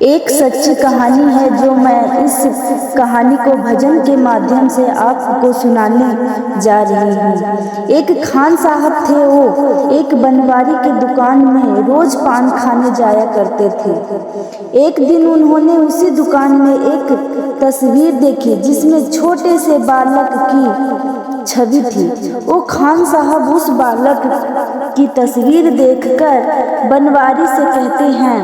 एक सच्ची कहानी है जो मैं इस कहानी को भजन के माध्यम से आपको सुनाने जा रही हूँ। एक खान साहब थे, वो एक बनवारी के दुकान में रोज पान खाने जाया करते थे। एक दिन उन्होंने उसी दुकान में एक तस्वीर देखी जिसमें छोटे से बालक की छवि थी। वो खान साहब उस बालक की तस्वीर देखकर बनवारी से कहते हैं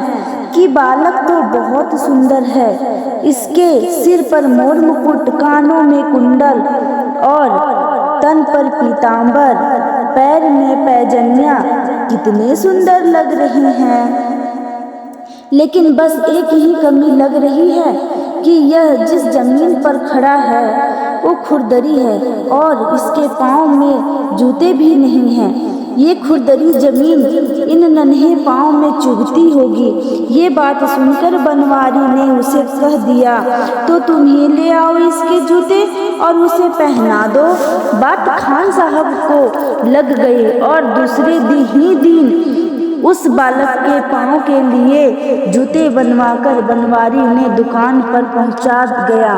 कि बालक तो बहुत सुंदर है, इसके सिर पर मोर मुकुट, कानों में कुंडल और तन पर पीतांबर, पैर में पैजनियां कितने सुंदर लग रही हैं। लेकिन बस एक ही कमी लग रही है कि यह जिस जमीन पर खड़ा है वो खुरदरी है और इसके पाँव में जूते भी नहीं हैं। ये खुरदरी जमीन इन नन्हे पाँव में चुभती होगी। ये बात सुनकर बनवारी ने उसे कह दिया, तो तुम ही ले आओ इसके जूते और उसे पहना दो। बात खान साहब को लग गई और दूसरे ही दिन उस बालक के पाँव के लिए जूते बनवाकर बनवारी ने दुकान पर पहुंचा गया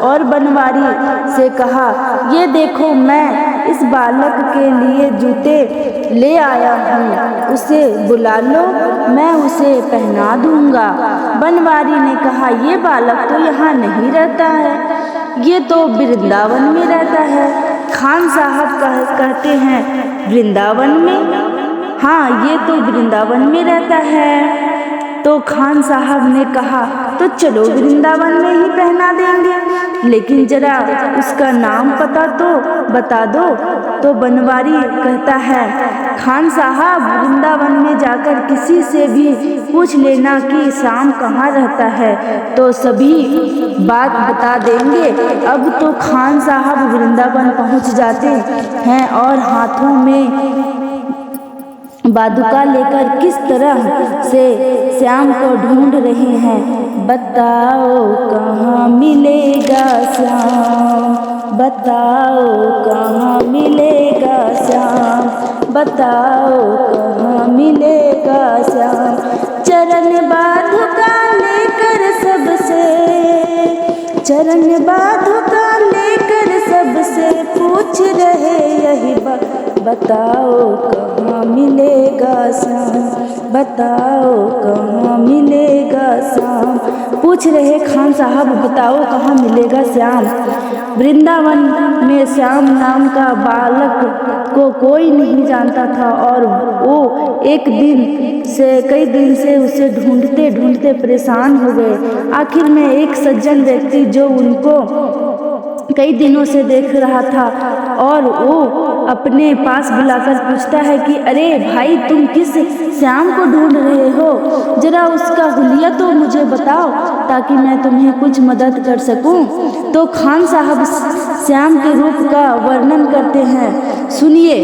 और बनवारी से कहा, ये देखो मैं इस बालक के लिए जूते ले आया हूँ, उसे बुला लो, मैं उसे पहना दूंगा। बनवारी ने कहा, ये बालक तो यहाँ नहीं रहता है, ये तो वृंदावन में रहता है। खान साहब कहते हैं, वृंदावन में? हाँ, ये तो वृंदावन में रहता है। तो खान साहब ने कहा, तो चलो वृंदावन में ही पहना देंगे, लेकिन जरा उसका नाम पता तो बता दो। तो बनवारी कहता है, खान साहब वृंदावन में जाकर किसी से भी पूछ लेना कि श्याम कहाँ रहता है, तो सभी बात बता देंगे। अब तो खान साहब वृंदावन पहुँच जाते हैं और हाथों में बादुका लेकर किस तरह से श्याम को ढूंढ रहे हैं। बताओ कहाँ मिलेगा श्याम, बताओ कहाँ मिलेगा श्याम, बताओ कहाँ मिलेगा श्याम। चरण बादुका लेकर सबसे, चरण बादुका लेकर सबसे पूछ रहे यही बताओ कहाँ मिलेगा श्याम, बताओ कहाँ मिलेगा श्याम। पूछ रहे खान साहब, बताओ कहाँ मिलेगा श्याम। वृंदावन में श्याम नाम का बालक को कोई नहीं जानता था और वो कई दिन से उसे ढूंढते ढूंढते परेशान हो गए। आखिर में एक सज्जन व्यक्ति जो उनको कई दिनों से देख रहा था और वो अपने पास बुलाकर पूछता है कि अरे भाई, तुम किस श्याम को ढूंढ रहे हो, जरा उसका हुलिया तो मुझे बताओ ताकि मैं तुम्हें कुछ मदद कर सकूं। तो खान साहब श्याम के रूप का वर्णन करते हैं, सुनिए।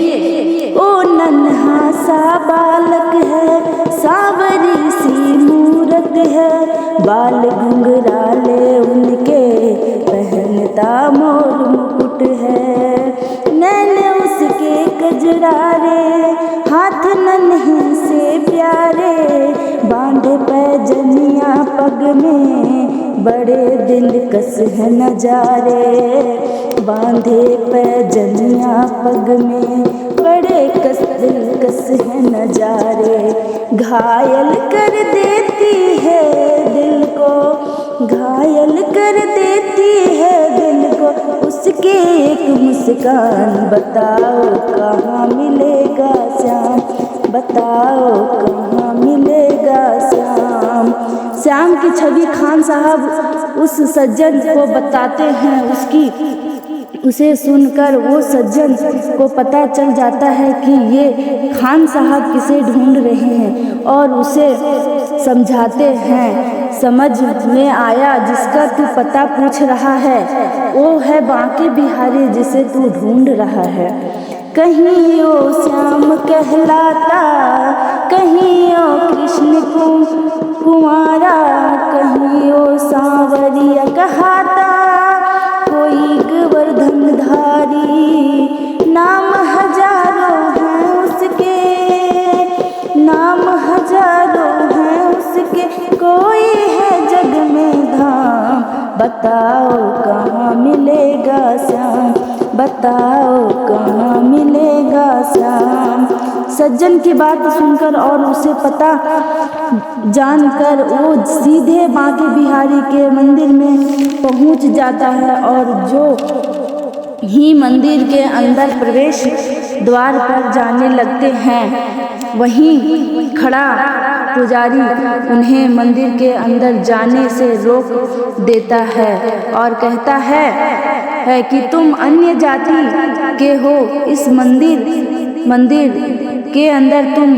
ओ नन्हा सा बालक है, सांवरी सी मूरत है, बाल घुंघराले उनके, पहनता मोर मुकुट है, नैन उसके कजरारे, हाथ नन्हे से प्यारे, बांधे पैजनिया पग में, बड़े दिलकश है नजारे, बांधे पैजनिया पग में, बड़े दिलकश है नजारे। घायल कर देती है दिल को, घायल कर देती है दिल को उसके एक मुस्कान। बताओ कहाँ मिलेगा श्याम, बताओ कहाँ मिलेगा श्याम। श्याम की छवि खान साहब उस सज्जन को बताते हैं। उसे सुनकर वो सज्जन को पता चल जाता है कि ये खान साहब किसे ढूंढ रहे हैं और उसे समझाते हैं। समझ में आया, जिसका तू पता पूछ रहा है वो है बांके बिहारी जिसे तू ढूंढ रहा है। कहीं ओ श्याम कहलाता, कहीं ओ कृष्ण कुमारा, कहीं ओ सांवरिया कहाता, कोई गोवर्धन धारी, नाम हजारों हैं उसके, नाम हजारों हैं उसके, कोई है जग में धाम, बताओ कहाँ मिलेगा श्याम, बताओ कहाँ मिलेगा श्याम। सज्जन की बात सुनकर और उसे पता जानकर वो सीधे बांके बिहारी के मंदिर में पहुंच जाता है और जो ही मंदिर के अंदर प्रवेश द्वार पर जाने लगते हैं, वहीं खड़ा पुजारी उन्हें मंदिर के अंदर जाने से रोक देता है और कहता है कि तुम अन्य जाति के हो, इस मंदिर के अंदर तुम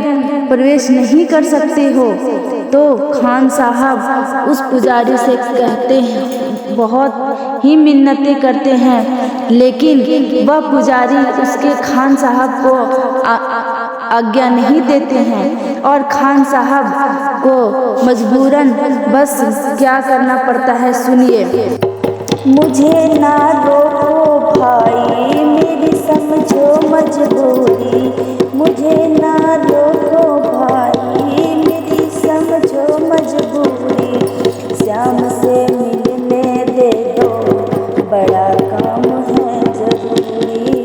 प्रवेश नहीं कर सकते हो। तो खान साहब उस पुजारी से कहते हैं, बहुत ही मिन्नतें करते हैं, लेकिन वह पुजारी उसके खान साहब को आज्ञा नहीं देते हैं और खान साहब को मजबूरन बस क्या करना पड़ता है, सुनिए। मुझे ना रोको भाई मेरी समझो मजबूरी, मुझे ना रोको भाई मेरी समझो मजबूरी, श्याम से मिलने दे दो बड़ा काम है जरूरी,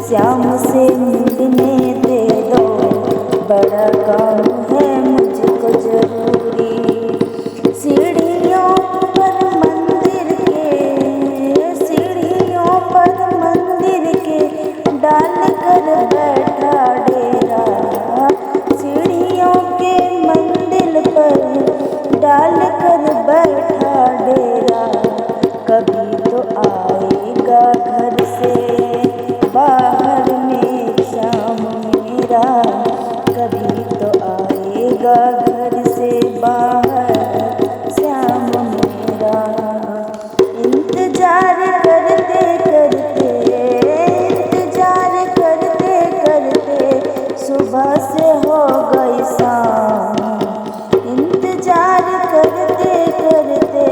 श्याम से मिलने दे दो बड़ा काम है मुझको जरूरी। सीढ़ियों पर मंदिर के डाल कर बैठा डेरा, सीढ़ियों के मंदिर पर डाल कर बैठा डेरा, कभी तो आएगा घर से बाहर में श्याम मेरा, कभी तो आएगा घर से बाहर श्याम मेरा। इंतजार करते करते सुबह से हो गई शाम, इंतजार करते करते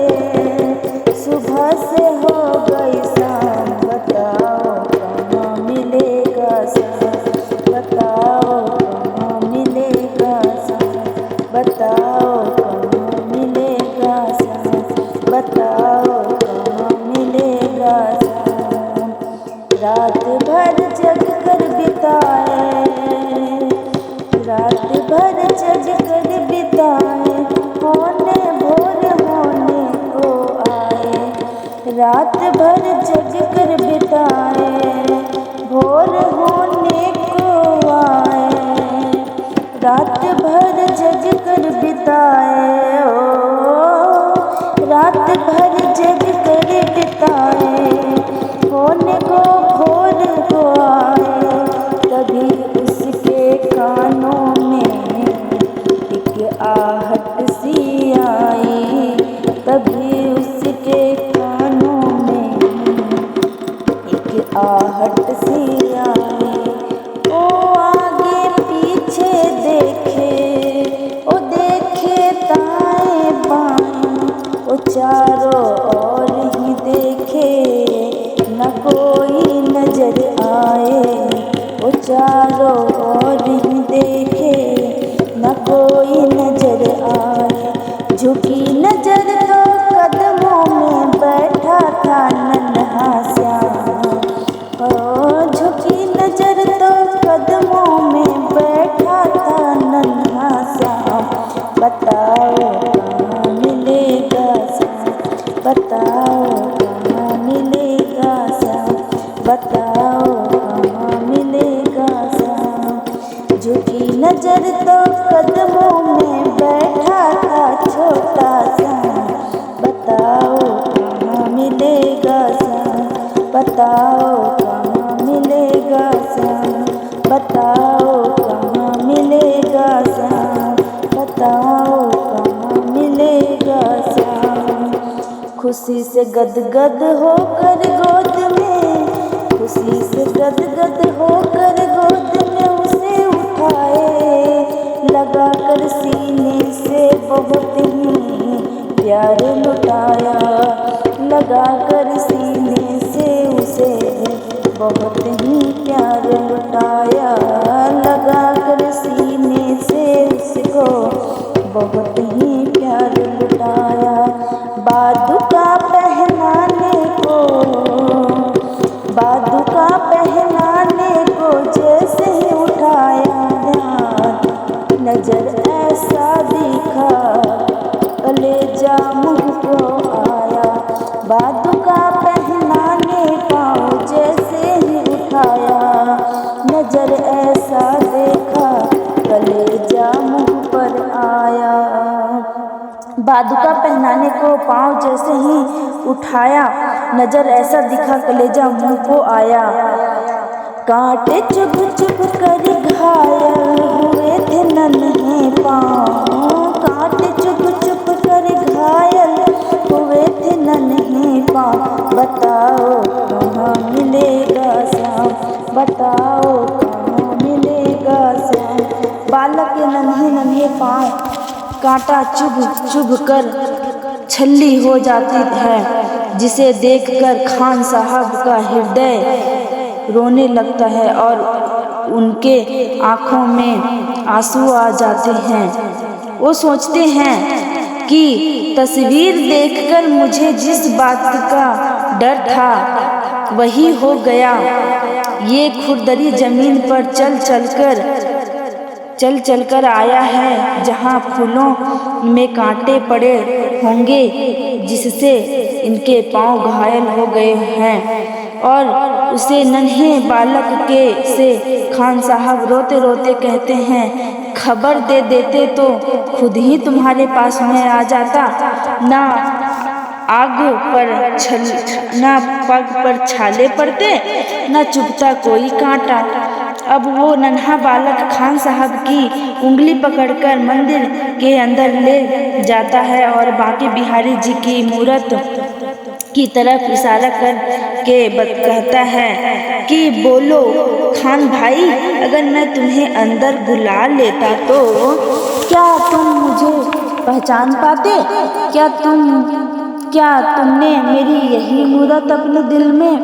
सुबह से हो गई शाम, बताओ कहाँ मिलेगा श्याम, बताओ कहाँ मिलेगा श्याम, बताओ कहाँ मिलेगा श्याम, बताओ कहाँ मिलेगा श्याम। रात भर जग कर बिताए, रात भर जग कर बिताए, होने भोर होने को आए, रात भर जग कर बिताए, भोर होने को आए, रात भर जग कर बिताए, ओ रात भर जग कर बिताए, होने को भोर को आए, तभी उसके कानों में एक आहट सी आई, तभी उसके कानों में एक आहट सी आई। ओ आगे पीछे देखे, ओ देखे दाएं बाएं, ओ चारों ओर ही देखे न कोई नजर आए, ओ चारों ओर ही देखे न कोई नजर आए, झुकी नजर तो कदमों में बैठा था नन्हा श्याम, ओ झुकी नजर तो कदमों में बैठा था नन्हा श्याम, बताओ कहाँ मिलेगा श्याम, बताओ कहाँ मिलेगा श्याम, बताओ कहाँ मिलेगा श्याम। झुकी नजर तो कदमों में बैठा था छोटा श्याम, बताओ कहाँ मिलेगा श्याम, बताओ कहाँ मिलेगा श्याम, बताओ कहाँ मिलेगा श्याम, बताओ कहाँ मिलेगा श्याम। खुशी से गदगद होकर गोद में, खुशी से गदगद होकर गोद में उसे उठाए, लगा कर सीने से बहुत ही प्यार लुटाया, लगा कर सीने से उसे बहुत ही प्यार लुटाया, लगा कर सीने से उसको बहुत ही प्यार लुटाया। बादुका पहनाने को पाँव जैसे ही उठाया, नजर ऐसा दिखा कलेजा मुंह को आया। कांटे चुभ चुभ कर घायल हुए थे नन्हे पाँव, कांटे चुभ चुभ कर घायल हुए थे नन्हे पाँव। बताओ कहाँ मिलेगा श्याम, बताओ कहाँ मिलेगा श्याम। बालक के नन्हे नन्हे पाँव कांटा चुभ चुभ कर छल्ली हो जाती है, जिसे देखकर खान साहब का हृदय रोने लगता है और उनके आँखों में आंसू आ जाते हैं। वो सोचते हैं कि तस्वीर देखकर मुझे जिस बात का डर था वही हो गया। ये खुरदरी जमीन पर चल चलकर आया है, जहाँ फूलों में कांटे पड़े होंगे, जिससे इनके पांव घायल हो गए हैं। और उसे नन्हे बालक के से खान साहब रोते रोते कहते हैं, खबर दे देते तो खुद ही तुम्हारे पास में आ जाता, ना पग पर छाले पड़ते, ना चुभता कोई कांटा। अब वो नन्हा बालक खान साहब की उंगली पकड़कर मंदिर के अंदर ले जाता है और बांके बिहारी जी की मूरत की तरफ इशारा कर के कहता है कि बोलो खान भाई, अगर मैं तुम्हें अंदर बुला लेता तो क्या तुम मुझे पहचान पाते? क्या तुमने मेरी यही मूरत अपने दिल में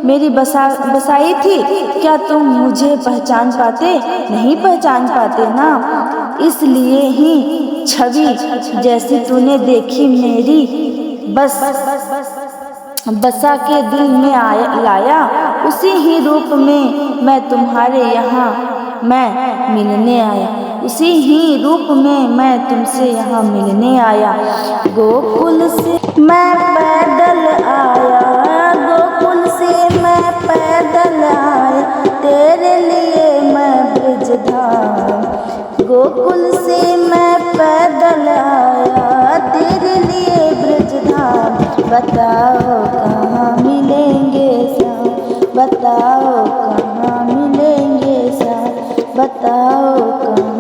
मेरी बसाई थी? क्या तुम मुझे पहचान पाते? नहीं पहचान पाते ना, इसलिए ही छवि जैसी तूने देखी मेरी बसा के दिल में लाया, उसी ही रूप में मैं तुम्हारे यहाँ मैं मिलने आया, उसी ही रूप में मैं तुमसे यहाँ मिलने आया। गोकुल से मैं पैदल आया, गोकुल से मैं पैदल आया, तेरे लिए मैं ब्रजधाम। गोकुल से मैं पैदल आया, तेरे लिए ब्रजधाम। बताओ कहाँ मिलेंगे श्याम, बताओ कहाँ मिलेंगे श्याम, बताओ कहाँ